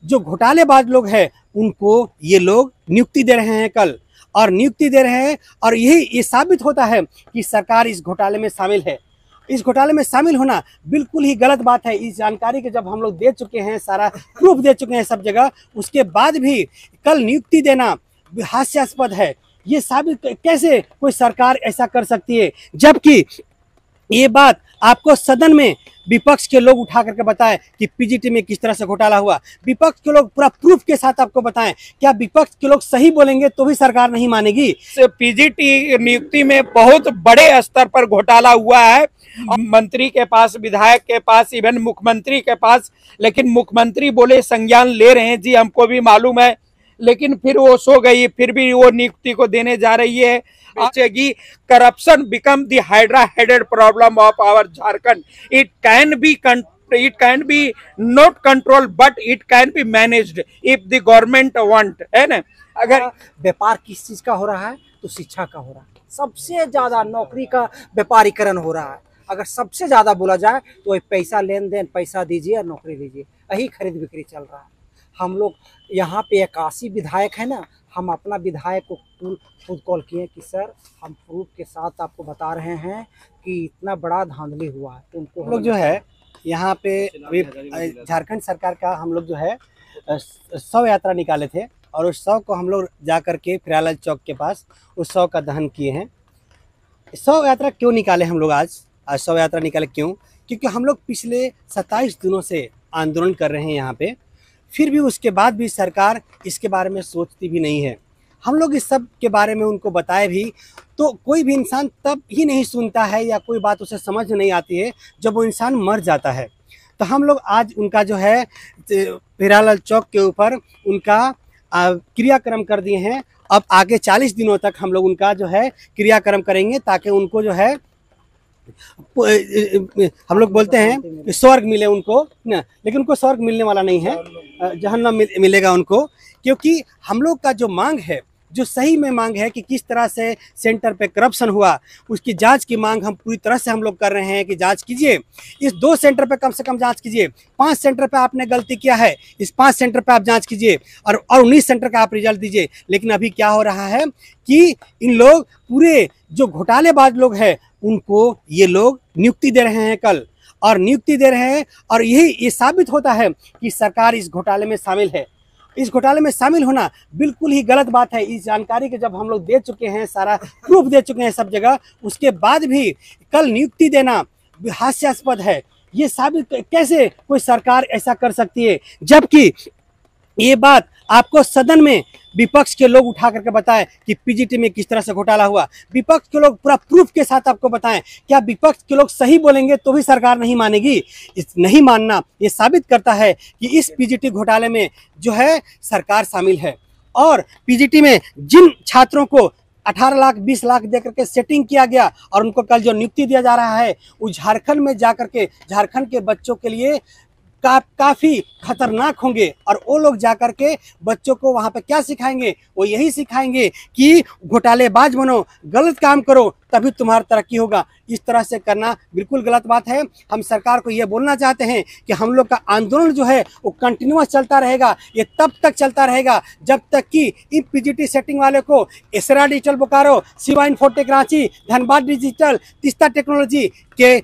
जो घोटालेबाज लोग हैं उनको ये लोग नियुक्ति दे रहे हैं कल, और नियुक्ति दे रहे हैं, और ये साबित होता है कि सरकार इस घोटाले में शामिल है। इस घोटाले में शामिल होना बिल्कुल ही गलत बात है। इस जानकारी के जब हम लोग दे चुके हैं, सारा प्रूफ दे चुके हैं सब जगह, उसके बाद भी कल नियुक्ति देना हास्यास्पद है। ये साबित कैसे कोई सरकार ऐसा कर सकती है, जबकि ये बात आपको सदन में विपक्ष के लोग उठा करके बताएं कि पीजीटी में किस तरह से घोटाला हुआ। विपक्ष के लोग पूरा प्रूफ के साथ आपको बताएं। क्या विपक्ष के लोग सही बोलेंगे तो भी सरकार नहीं मानेगी? पीजीटी नियुक्ति में बहुत बड़े स्तर पर घोटाला हुआ है, मंत्री के पास, विधायक के पास, इवन मुख्यमंत्री के पास। लेकिन मुख्यमंत्री बोले संज्ञान ले रहे हैं जी, हमको भी मालूम है, लेकिन फिर वो सो गई, फिर भी वो नियुक्ति को देने जा रही है। Corruption become the hydra headed problem of our Jharkhand. It can be not control but it can be managed if the government want, है ना। अगर व्यापार किस चीज का हो रहा है तो शिक्षा का हो रहा है। सबसे ज्यादा नौकरी का व्यापारीकरण हो रहा है। अगर सबसे ज्यादा बोला जाए तो पैसा लेन देन, पैसा दीजिए और नौकरी लीजिए, यही खरीद बिक्री चल रहा है। हम लोग यहाँ पे 81 विधायक है ना, हम अपना विधायक को खुद कॉल किए कि सर हम प्रूफ के साथ आपको बता रहे हैं कि इतना बड़ा धांधली हुआ है। तो उनको हम लोग जो है यहाँ पे झारखंड सरकार का हम लोग जो है 100 यात्रा निकाले थे, और उस 100 को हम लोग जा करके फिरालाल चौक के पास उस 100 का दहन किए हैं। 100 यात्रा क्यों निकाले हम लोग आज 100 यात्रा निकाले क्यों? क्योंकि हम लोग पिछले 27 दिनों से आंदोलन कर रहे हैं यहाँ पे, फिर भी उसके बाद भी सरकार इसके बारे में सोचती भी नहीं है। हम लोग इस सब के बारे में उनको बताए भी तो कोई भी इंसान तब ही नहीं सुनता है, या कोई बात उसे समझ नहीं आती है जब वो इंसान मर जाता है। तो हम लोग आज उनका जो है फिरालाल चौक के ऊपर उनका क्रियाक्रम कर दिए हैं। अब आगे 40 दिनों तक हम लोग उनका जो है क्रियाक्रम करेंगे, ताकि उनको जो है हम लोग बोलते हैं कि स्वर्ग मिले उनको ना, लेकिन उनको स्वर्ग मिलने वाला नहीं है, जहन्नम मिलेगा उनको। क्योंकि हम लोग का जो मांग है, जो सही में मांग है कि किस तरह से सेंटर पे करप्शन हुआ, उसकी जांच की मांग हम पूरी तरह से हम लोग कर रहे हैं कि जांच कीजिए। इस 2 सेंटर पे कम से कम जांच कीजिए। 5 सेंटर पे आपने गलती किया है, इस 5 सेंटर पे आप जांच कीजिए, और 19 सेंटर का आप रिजल्ट दीजिए। लेकिन अभी क्या हो रहा है कि इन लोग पूरे जो घोटालेबाज लोग हैं उनको ये लोग नियुक्ति दे रहे हैं कल, और नियुक्ति दे रहे हैं, और ये साबित होता है कि सरकार इस घोटाले में शामिल है। इस घोटाले में शामिल होना बिल्कुल ही गलत बात है। इस जानकारी के जब हम लोग दे चुके हैं, सारा प्रूफ दे चुके हैं सब जगह, उसके बाद भी कल नियुक्ति देना हास्यास्पद है। ये साबित कैसे कोई सरकार ऐसा कर सकती है, जबकि ये बात आपको सदन में विपक्ष के लोग उठा करके बताएं कि पीजीटी में किस तरह से घोटाला हुआ। विपक्ष के लोग पूरा प्रूफ के साथ आपको बताएं। क्या विपक्ष के लोग सही बोलेंगे तो भी सरकार नहीं मानेगी? नहीं मानना ये साबित करता है कि इस पीजीटी घोटाले में जो है सरकार शामिल है। और पीजीटी में जिन छात्रों को 18 लाख 20 लाख दे करके सेटिंग किया गया, और उनको कल जो नियुक्ति दिया जा रहा है, वो झारखंड में जा करके झारखंड के बच्चों के लिए काफ़ी खतरनाक होंगे। और वो लोग जाकर के बच्चों को वहाँ पे क्या सिखाएंगे? वो यही सिखाएंगे कि घोटालेबाज बनो, गलत काम करो, तभी तुम्हारा तरक्की होगा। इस तरह से करना बिल्कुल गलत बात है। हम सरकार को ये बोलना चाहते हैं कि हम लोग का आंदोलन जो है वो कंटिन्यूअस चलता रहेगा। ये तब तक चलता रहेगा जब तक कि इन पीजीटी सेटिंग वाले को Asra Digital Bokaro, Shiva Infotech Ranchi, Dhanbad Digital, Teesta Technology के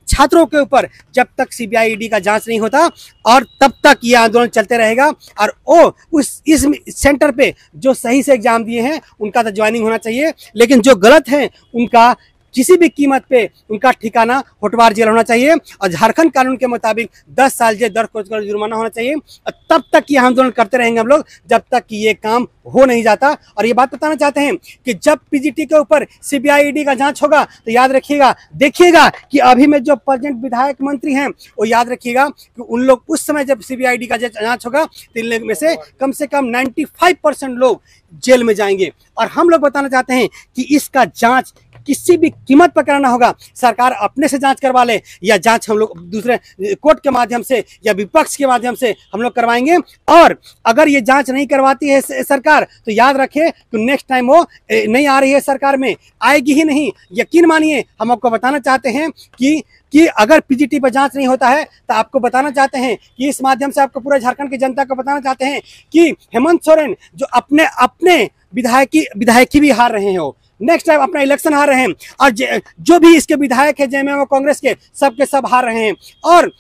छात्रों के ऊपर जब तक सीबीआई ईडी का जांच नहीं होता, और तब तक ये आंदोलन चलते रहेगा। और वो इस सेंटर पे जो सही से एग्जाम दिए हैं उनका तो ज्वाइनिंग होना चाहिए, लेकिन जो गलत हैं उनका किसी भी कीमत पे उनका ठिकाना होटवार जेल होना चाहिए, और झारखंड कानून के मुताबिक 10 साल जेल, 10 करोड़ जुर्माना होना चाहिए। और तब तक ये आंदोलन करते रहेंगे हम लोग जब तक कि ये काम हो नहीं जाता। और ये बात बताना चाहते हैं कि जब पीजीटी के ऊपर सीबीआई ईडी का जांच होगा तो याद रखिएगा, देखिएगा कि अभी में जो प्रेजेंट विधायक मंत्री हैं वो याद रखिएगा कि उन लोग उस समय जब सीबीआई ईडी का जांच होगा तो इन लोग में से कम 95% लोग जेल में जाएंगे। और हम लोग बताना चाहते हैं कि इसका जांच किसी भी कीमत पर कराना होगा। सरकार अपने से जांच करवा ले, या जांच हम लोग दूसरे कोर्ट के माध्यम से या विपक्ष के माध्यम से हम लोग करवाएंगे। और अगर ये जांच नहीं करवाती है सरकार तो याद रखे कि नेक्स्ट टाइम वो नहीं आ रही है सरकार में, आएगी ही नहीं। यकीन मानिए, हम आपको बताना चाहते हैं कि कि अगर पीजीटी पर जांच नहीं होता है तो आपको बताना चाहते हैं कि इस माध्यम से आपको पूरे झारखंड की जनता को बताना चाहते हैं कि हेमंत सोरेन जो अपने अपने विधायकी भी हार रहे हो, नेक्स्ट टाइम अपना इलेक्शन हार रहे हैं, और जो भी इसके विधायक है जेएमएम और कांग्रेस के सब हार रहे हैं। और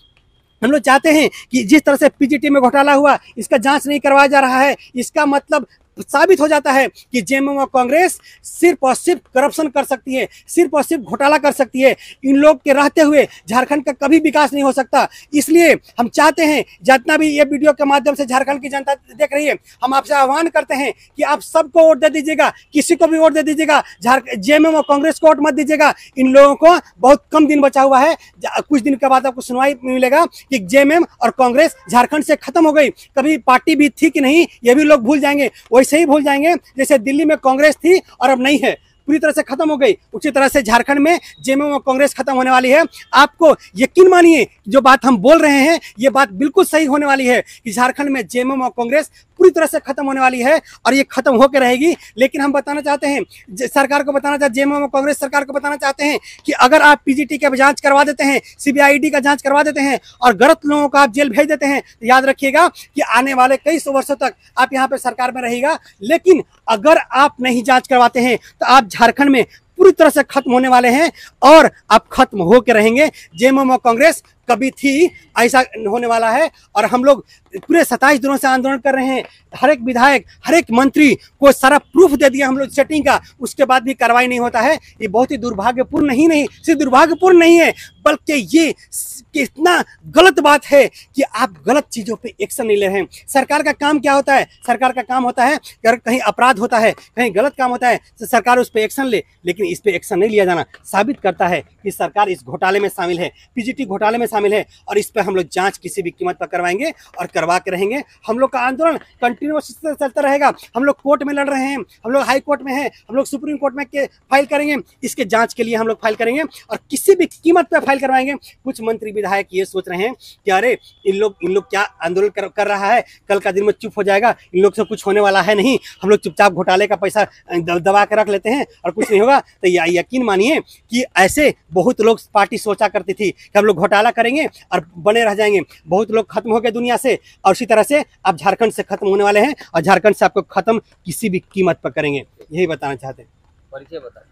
हम लोग चाहते हैं कि जिस तरह से पीजीटी में घोटाला हुआ इसका जांच नहीं करवाया जा रहा है, इसका मतलब साबित हो जाता है कि जेएमएम और कांग्रेस सिर्फ और सिर्फ करप्शन कर सकती है, सिर्फ और सिर्फ घोटाला कर सकती है। इन लोग के रहते हुए झारखंड का कभी विकास नहीं हो सकता। इसलिए हम चाहते हैं जितना भी ये वीडियो के माध्यम से झारखंड की जनता देख रही है, हम आपसे आह्वान करते हैं कि आप सबको वोट दे दीजिएगा, किसी को भी वोट दे दीजिएगा, जेएमएम और कांग्रेस को वोट मत दीजिएगा। इन लोगों को बहुत कम दिन बचा हुआ है, कुछ दिन के बाद आपको सुनवाई मिलेगा कि जेएमएम और कांग्रेस झारखंड से खत्म हो गई। कभी पार्टी भी थी कि नहीं ये भी लोग भूल जाएंगे, वैसे ही भूल जाएंगे जैसे दिल्ली में कांग्रेस थी और अब नहीं है, पूरी तरह से खत्म हो गई। उसी तरह से झारखंड में जेएमएम और कांग्रेस खत्म होने वाली है। आपको यकीन मानिए जो बात हम बोल रहे हैं ये बात बिल्कुल सही होने वाली है कि झारखंड में जेएमएम और कांग्रेस पूरी तरह से खत्म होने वाली है और ये खत्म होकर रहेगी। लेकिन हम बताना चाहते हैं सरकार को, बताना चाहते जेएमएम और कांग्रेस सरकार को बताना चाहते हैं कि अगर आप पीजीटी का जांच करवा देते हैं, सीबीआईडी का जांच करवा देते हैं और गलत लोगों को आप जेल भेज देते हैं तो याद रखिएगा कि आने वाले कई सौ वर्षों तक आप यहाँ पे सरकार में रहेगा। लेकिन अगर आप नहीं जांच करवाते हैं तो आप झारखंड में पूरी तरह से खत्म होने वाले हैं और आप खत्म होकर रहेंगे। जेएमएम और कांग्रेस कभी थी ऐसा होने वाला है और हम लोग पूरे 27 दिनों से आंदोलन कर रहे हैं। हर एक विधायक, हर एक मंत्री को सारा प्रूफ दे दिया हम लोग सेटिंग का, उसके बाद भी कार्रवाई नहीं होता है। ये बहुत ही दुर्भाग्यपूर्ण नहीं सिर्फ दुर्भाग्यपूर्ण नहीं है बल्कि ये कितना गलत बात है कि आप गलत चीजों पे एक्शन नहीं ले रहे हैं। सरकार का काम क्या होता है? सरकार का काम होता है अगर कहीं अपराध होता है, कहीं गलत काम होता है तो सरकार उस पर एक्शन ले, लेकिन इस पे एक्शन नहीं लिया जाना साबित करता है कि सरकार इस घोटाले में शामिल है, पीजीटी घोटाले में शामिल है। और इस पर हम लोग जांच किसी भी कीमत पर करवाएंगे और करवा के रहेंगे। हम लोग का आंदोलन कंटिन्यूअस चलता रहेगा। हम लोग कोर्ट में लड़ रहे हैं, हम लोग हाई कोर्ट में हैं, हम लोग सुप्रीम कोर्ट में फाइल करेंगे, इसके जांच के लिए हम लोग फाइल करेंगे और किसी भी कीमत पर फाइल करवाएंगे। कुछ मंत्री विधायक ये सोच रहे हैं कि अरे इन लोग क्या आंदोलन कर रहा है, कल का दिन में चुप हो जाएगा, इन लोग से कुछ होने वाला है नहीं, हम लोग चुपचाप घोटाले का पैसा दबा के रख लेते हैं और कुछ नहीं होगा। तो यकीन मानिए कि ऐसे बहुत लोग पार्टी सोचा करती थी कि हम लोग घोटाला करेंगे और बने रह जाएंगे। बहुत लोग खत्म हो गए दुनिया से और इसी तरह से आप झारखंड से खत्म होने वाले हैं और झारखंड से आपको खत्म किसी भी कीमत पर करेंगे। यही बताना चाहते हैं। परिचय बताइए।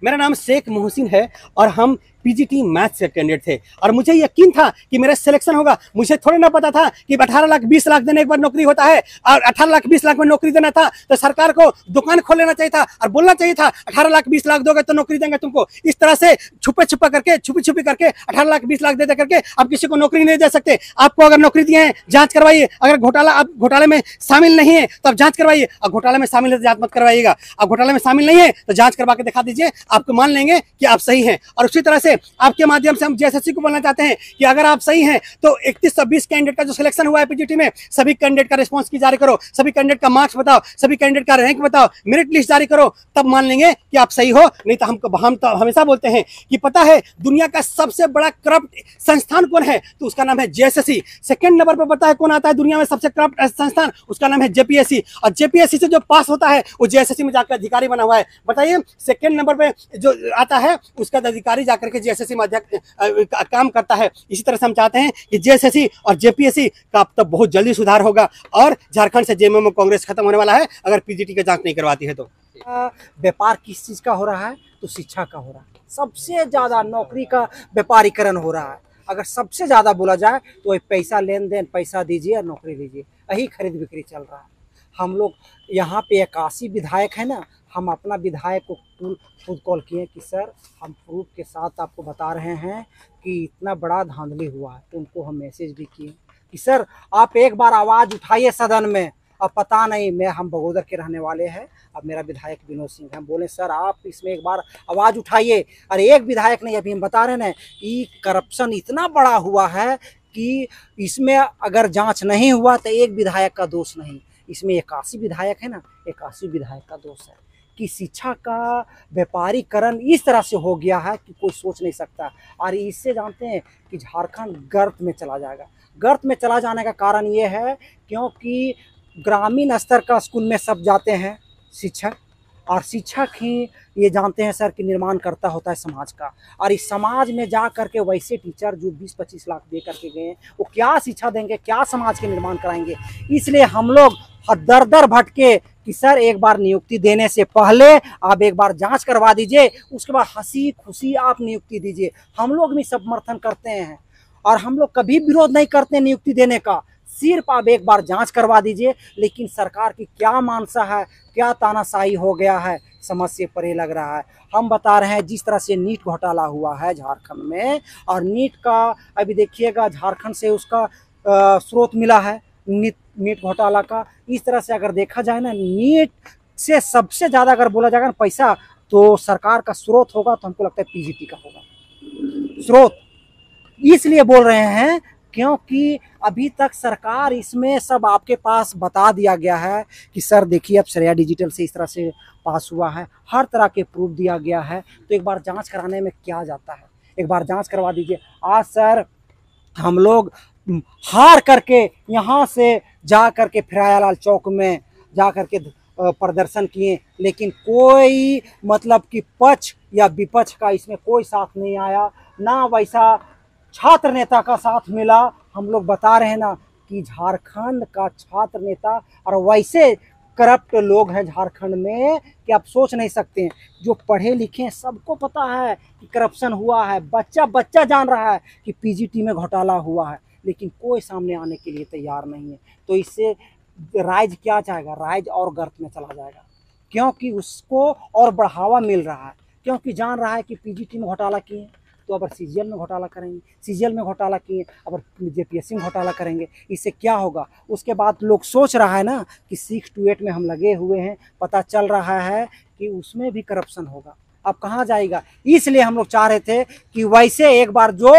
मेरा नाम शेख मोहसिन है और हम पीजीटी मैथ्स के कैंडिडेट थे और मुझे यकीन था कि मेरा सिलेक्शन होगा। मुझे थोड़ा ना पता था कि 18 लाख 20 लाख देने के बाद नौकरी होता है और 18 लाख 20 लाख में नौकरी देना था तो सरकार को दुकान खोल लेना चाहिए था और बोलना चाहिए था 18 लाख 20 लाख दोगे तो नौकरी देंगे तुमको। इस तरह से छुपी करके 18 लाख 20 लाख दे करके आप किसी को नौकरी नहीं दे सकते। आपको अगर नौकरी दिए हैं जांच करवाइए, अगर आप घोटाले में शामिल नहीं है तो आप जांच करवाइए और घोटाले में शामिल है तो जांच मत करवाइएगा। आप घोटाले में शामिल नहीं है तो जांच करवा के दिखा दीजिए, आपको मान लेंगे कि आप सही हैं। और उसी तरह से आपके माध्यम से हम जेएसएससी को बोलना चाहते हैं कि अगर आप सही हैं तो 3120 कैंडिडेट का जो सिलेक्शन हुआ है पीजीटी में, सभी कैंडिडेट का रिस्पांस की जारी करो, सभी कैंडिडेट का मार्क्स बताओ, सभी कैंडिडेट का रैंक बताओ, मेरिट लिस्ट जारी करो, तब मान लेंगे कि आप सही हो। नहीं तो हम तो हमेशा बोलते हैं कि पता है दुनिया का सबसे बड़ा करप्ट संस्थान कौन है तो उसका नाम है जेएसएससी। सेकंड नंबर पर पता है कौन आता है दुनिया में सबसे करप्ट संस्थान? उसका नाम है जेपीएससी। और जेपीएससी से जो पास होता है वो जेएसएससी में जाकर अधिकारी बना हुआ है। बताइए सेकंड नंबर पे जो आता है उसका अधिकारी जाकर के जेएसएससी में काम करता है। इसी तरह से हम चाहते हैं कि जेएसएससी और जेपीएससी का अब तक बहुत जल्दी सुधार होगा और झारखंड से जेएमएम और कांग्रेस खत्म होने वाला है अगर पीजीटी का जांच नहीं करवाती है तो। व्यापार किस चीज़ का हो रहा है तो शिक्षा का हो रहा है। सबसे ज़्यादा नौकरी का व्यापारीकरण हो रहा है। अगर सबसे ज़्यादा बोला जाए तो पैसा लेन देन, पैसा दीजिए और नौकरी लीजिए, यही खरीद बिक्री चल रहा है। हम लोग यहाँ पे 81 विधायक है ना, हम अपना विधायक को खुद कॉल किए कि सर हम प्रूफ के साथ आपको बता रहे हैं कि इतना बड़ा धांधली हुआ है। तो उनको हम मैसेज भी किए कि सर आप एक बार आवाज़ उठाइए सदन में। अब पता नहीं हम बगोदर के रहने वाले हैं, अब मेरा विधायक विनोद सिंह है, हम बोले सर आप इसमें एक बार आवाज़ उठाइए। अरे एक विधायक नहीं, अभी हम बता रहे हैं कि करप्शन इतना बड़ा हुआ है कि इसमें अगर जांच नहीं हुआ तो एक विधायक का दोष नहीं, इसमें 81 विधायक है ना, 81 विधायक का दोष है कि शिक्षा का व्यापारीकरण इस तरह से हो गया है कि कोई सोच नहीं सकता। और इससे जानते हैं कि झारखंड गर्त में चला जाएगा। गर्त में चला जाने का कारण ये है क्योंकि ग्रामीण स्तर का स्कूल में सब जाते हैं शिक्षक और शिक्षक ही ये जानते हैं सर कि निर्माण करता होता है समाज का। और इस समाज में जा करके वैसे टीचर जो 20-25 लाख दे करके गए हैं, वो क्या शिक्षा देंगे, क्या समाज के निर्माण कराएंगे। इसलिए हम लोग दर दर भटके कि सर एक बार नियुक्ति देने से पहले आप एक बार जांच करवा दीजिए, उसके बाद हंसी खुशी आप नियुक्ति दीजिए। हम लोग भी समर्थन करते हैं और हम लोग कभी विरोध नहीं करते नियुक्ति देने का, सिर्फ आप एक बार जांच करवा दीजिए। लेकिन सरकार की क्या मानसा है, क्या तानाशाही हो गया है, समझ से परे लग रहा है। हम बता रहे हैं जिस तरह से नीट घोटाला हुआ है झारखंड में, और नीट का अभी देखिएगा झारखंड से उसका स्रोत मिला है नीट घोटाला का। इस तरह से अगर देखा जाए ना, नीट से सबसे ज़्यादा अगर बोला जाएगा ना पैसा, तो सरकार का स्रोत होगा तो हमको लगता है पीजीटी का होगा स्रोत। इसलिए बोल रहे हैं क्योंकि अभी तक सरकार इसमें सब आपके पास बता दिया गया है कि सर देखिए अब श्रेया डिजिटल से इस तरह से पास हुआ है, हर तरह के प्रूफ दिया गया है, तो एक बार जांच कराने में क्या जाता है, एक बार जांच करवा दीजिए। आज सर हम लोग हार करके यहाँ से जा करके फिरायालाल चौक में जा करके प्रदर्शन किए, लेकिन कोई मतलब कि पक्ष या विपक्ष का इसमें कोई साथ नहीं आया, ना वैसा छात्र नेता का साथ मिला। हम लोग बता रहे हैं ना कि झारखंड का छात्र नेता और वैसे करप्ट लोग हैं झारखंड में कि आप सोच नहीं सकते हैं। जो पढ़े लिखे हैं सबको पता है कि करप्शन हुआ है, बच्चा बच्चा जान रहा है कि पीजीटी में घोटाला हुआ है, लेकिन कोई सामने आने के लिए तैयार नहीं है। तो इससे राइज क्या चाहेगा, राइज और गर्त में चला जाएगा, क्योंकि उसको और बढ़ावा मिल रहा है, क्योंकि जान रहा है कि पीजीटी में घोटाला किए तो अब सीजीएल में घोटाला करेंगे, सीजीएल में घोटाला किए अब जेपीएससी में घोटाला करेंगे, इससे क्या होगा। उसके बाद लोग सोच रहा है ना कि 6 to 8 में हम लगे हुए हैं, पता चल रहा है कि उसमें भी करप्शन होगा, अब कहाँ जाएगा। इसलिए हम लोग चाह रहे थे कि वैसे एक बार जो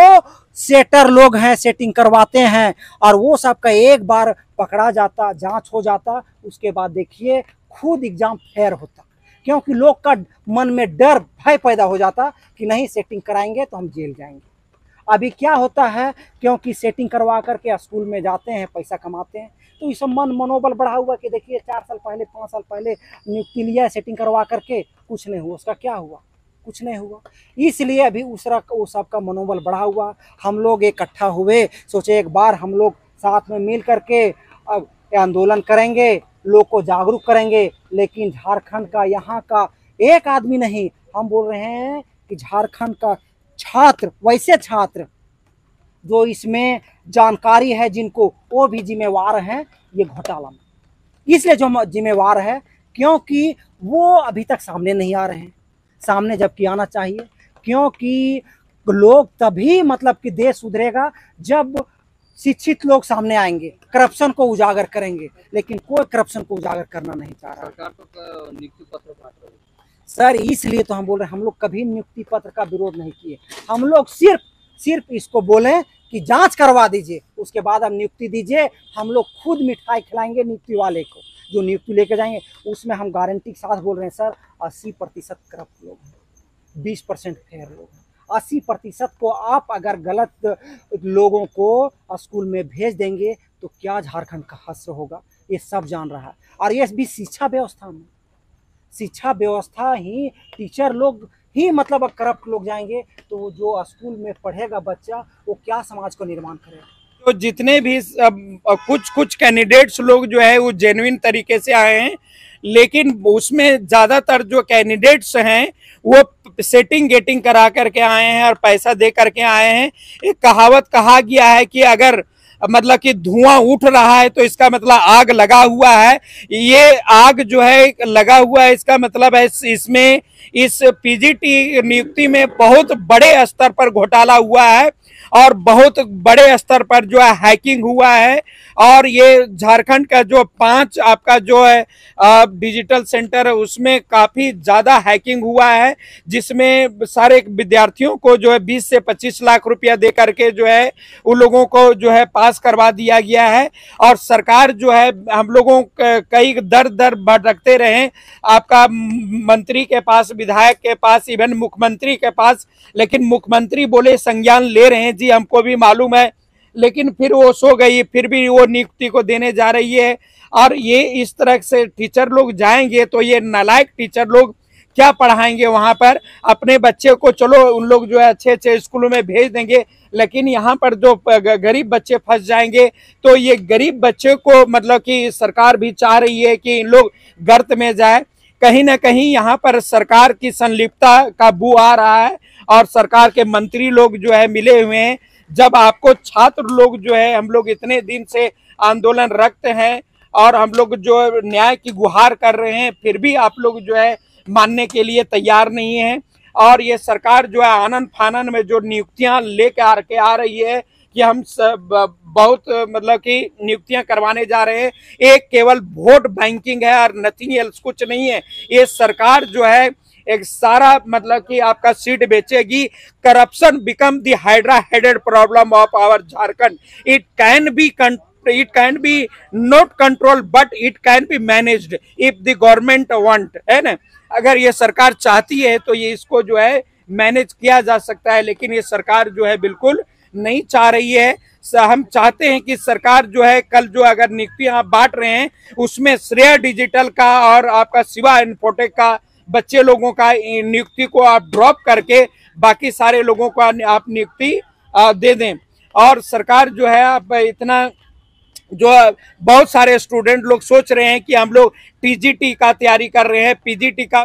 सेटर लोग हैं सेटिंग करवाते हैं और वो सब का एक बार पकड़ा जाता, जांच हो जाता, उसके बाद देखिए खुद एग्जाम फेयर होता, क्योंकि लोग का मन में डर भय पैदा हो जाता कि नहीं सेटिंग कराएंगे तो हम जेल जाएंगे। अभी क्या होता है, क्योंकि सेटिंग करवा करके स्कूल में जाते हैं, पैसा कमाते हैं, तो इस मनोबल बढ़ा हुआ कि देखिए 4 साल पहले 5 साल पहले नियुक्ति लिया सेटिंग करवा करके, कुछ नहीं हुआ, उसका क्या हुआ, कुछ नहीं हुआ। इसलिए अभी उस सबका मनोबल बढ़ा हुआ। हम लोग इकट्ठा हुए, सोचे एक बार हम लोग साथ में मिल करके आंदोलन करेंगे, लोग को जागरूक करेंगे। लेकिन झारखंड का यहाँ का एक आदमी नहीं, हम बोल रहे हैं कि झारखंड का छात्र, वैसे छात्र जो इसमें जानकारी है जिनको, वो भी जिम्मेवार हैं ये घोटाला में। इसलिए जो जिम्मेवार है क्योंकि वो अभी तक सामने नहीं आ रहे हैं, सामने जबकि आना चाहिए, क्योंकि लोग तभी मतलब कि देश सुधरेगा जब शिक्षित लोग सामने आएंगे, करप्शन को उजागर करेंगे। लेकिन कोई करप्शन को उजागर करना नहीं चाह रहा। सरकार तो नियुक्ति पत्र बांट रही है सर, इसलिए तो हम बोल रहे हैं, हम लोग कभी नियुक्ति पत्र का विरोध नहीं किए। हम लोग सिर्फ इसको बोले कि जांच करवा दीजिए, उसके बाद आप नियुक्ति दीजिए। हम लोग खुद मिठाई खिलाएंगे नियुक्ति वाले को, जो नियुक्ति लेके जाएंगे। उसमें हम गारंटी के साथ बोल रहे हैं सर 80% करप्ट लोग हैं, 20% फेयर लोग हैं। 80% को आप अगर गलत लोगों को स्कूल में भेज देंगे तो क्या झारखंड का हश्र होगा, ये सब जान रहा है। और ये भी शिक्षा व्यवस्था में, शिक्षा व्यवस्था ही टीचर लोग ही मतलब करप्ट लोग जाएंगे तो जो स्कूल में पढ़ेगा बच्चा वो क्या समाज को निर्माण करेगा। तो जितने भी कुछ कैंडिडेट्स लोग जो है वो जेन्युइन तरीके से आए हैं, लेकिन उसमें ज्यादातर जो कैंडिडेट्स हैं वो सेटिंग गेटिंग करा करके आए हैं और पैसा दे करके आए हैं। एक कहावत कहा गया है कि अगर मतलब कि धुआं उठ रहा है तो इसका मतलब आग लगा हुआ है। ये आग जो है लगा हुआ है, इसका मतलब है इसमें इस पीजीटी नियुक्ति में बहुत बड़े स्तर पर घोटाला हुआ है और बहुत बड़े स्तर पर जो है हैकिंग हुआ है। और ये झारखंड का जो 5 आपका जो है डिजिटल सेंटर है उसमें काफी ज्यादा हैकिंग हुआ है, जिसमें सारे विद्यार्थियों को जो है 20 से 25 लाख रुपया दे करके जो है उन लोगों को जो है पास करवा दिया गया है। और सरकार जो है हम लोगों कई दर भटकते रहे, आपका मंत्री के पास, विधायक के पास, इवन मुख्यमंत्री के पास, लेकिन मुख्यमंत्री बोले संज्ञान ले रहे हैं जी, हमको भी मालूम है लेकिन फिर वो सो गई, फिर भी वो नियुक्ति को देने जा रही है। और ये इस तरह से टीचर लोग जाएंगे तो ये नालायक टीचर लोग क्या पढ़ाएंगे वहां पर अपने बच्चे को। चलो उन लोग जो है अच्छे अच्छे स्कूलों में भेज देंगे, लेकिन यहाँ पर जो गरीब बच्चे फंस जाएंगे, तो ये गरीब बच्चे को मतलब कि सरकार भी चाह रही है कि इन लोग गर्त में जाए। कहीं ना कहीं यहाँ पर सरकार की संलिप्तता का बू आ रहा है और सरकार के मंत्री लोग जो है मिले हुए हैं। जब आपको छात्र लोग जो है, हम लोग इतने दिन से आंदोलन रखते हैं और हम लोग जो न्याय की गुहार कर रहे हैं, फिर भी आप लोग जो है मानने के लिए तैयार नहीं है। और ये सरकार जो है आनन फानन में जो नियुक्तियां लेके आ रही है कि हम सब बहुत मतलब कि नियुक्तियां करवाने जा रहे हैं, एक केवल वोट बैंकिंग है और नथिंग एल्स, कुछ नहीं है। ये सरकार जो है एक सारा मतलब कि आपका सीट बेचेगी। Corruption become the hydra headed problem of our Jharkhand. It can be not control but it can be managed if the government want, है ना। अगर ये सरकार चाहती है तो ये इसको जो है मैनेज किया जा सकता है, लेकिन ये सरकार जो है बिल्कुल नहीं चाह रही है। हम चाहते हैं कि सरकार जो है कल जो अगर नियुक्तियां बांट रहे हैं उसमें श्रेय डिजिटल का और आपका शिवा इन्फोटेक का बच्चे लोगों का नियुक्ति को आप ड्रॉप करके बाकी सारे लोगों को आप नियुक्ति दे दें। और सरकार जो है अब इतना जो बहुत सारे स्टूडेंट लोग सोच रहे हैं कि हम लोग टीजीटी का तैयारी कर रहे हैं, पीजीटी का